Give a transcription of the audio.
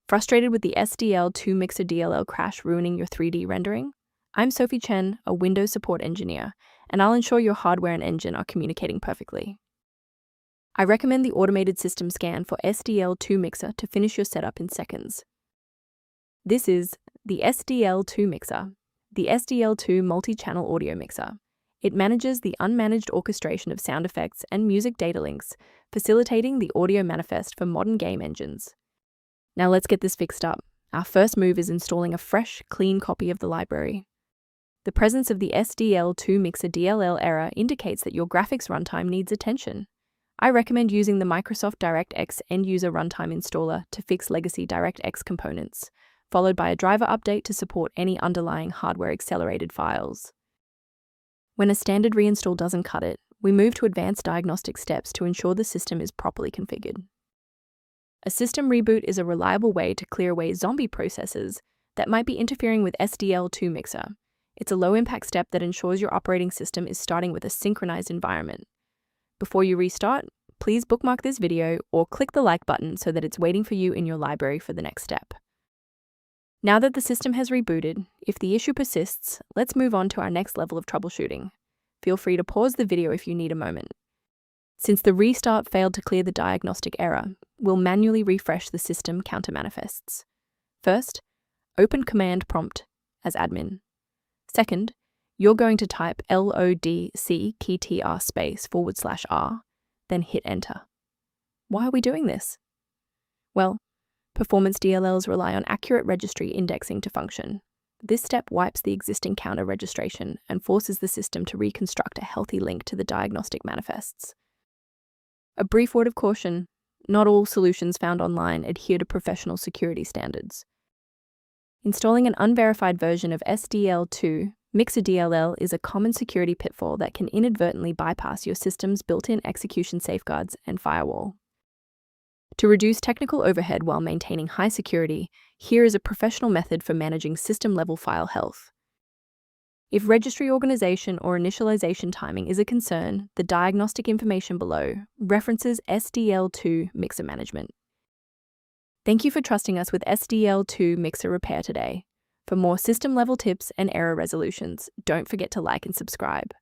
Frustrated with the SDL2 Mixer DLL crash ruining your 3D rendering? I'm Sophie Chen, a Windows support engineer, and I'll ensure your hardware and engine are communicating perfectly. I recommend the automated system scan for SDL2 Mixer to finish your setup in seconds. This is the SDL2 Mixer, the SDL2 Multi-channel audio mixer. It manages the unmanaged orchestration of sound effects and music data links, facilitating the audio manifest for modern game engines. Now let's get this fixed up. Our first move is installing a fresh, clean copy of the library. The presence of the SDL2 Mixer DLL error indicates that your graphics runtime needs attention. I recommend using the Microsoft DirectX end-user runtime installer to fix legacy DirectX components, followed by a driver update to support any underlying hardware-accelerated files. When a standard reinstall doesn't cut it, we move to advanced diagnostic steps to ensure the system is properly configured. A system reboot is a reliable way to clear away zombie processes that might be interfering with SDL2 Mixer. It's a low-impact step that ensures your operating system is starting with a synchronized environment. Before you restart, please bookmark this video or click the like button so that it's waiting for you in your library for the next step. Now that the system has rebooted, if the issue persists, let's move on to our next level of troubleshooting. Feel free to pause the video if you need a moment. Since the restart failed to clear the diagnostic error, we'll manually refresh the system counter manifests. First, open command prompt as admin. Second, you're going to type lodc_r, then hit enter. Why are we doing this? Well, performance DLLs rely on accurate registry indexing to function. This step wipes the existing counter registration and forces the system to reconstruct a healthy link to the diagnostic manifests. A brief word of caution: not all solutions found online adhere to professional security standards. Installing an unverified version of SDL2 Mixer DLL is a common security pitfall that can inadvertently bypass your system's built-in execution safeguards and firewall. To reduce technical overhead while maintaining high security, here is a professional method for managing system-level file health. If registry organization or initialization timing is a concern, the diagnostic information below references SDL2 Mixer Management. Thank you for trusting us with SDL2 Mixer Repair today. For more system-level tips and error resolutions, don't forget to like and subscribe.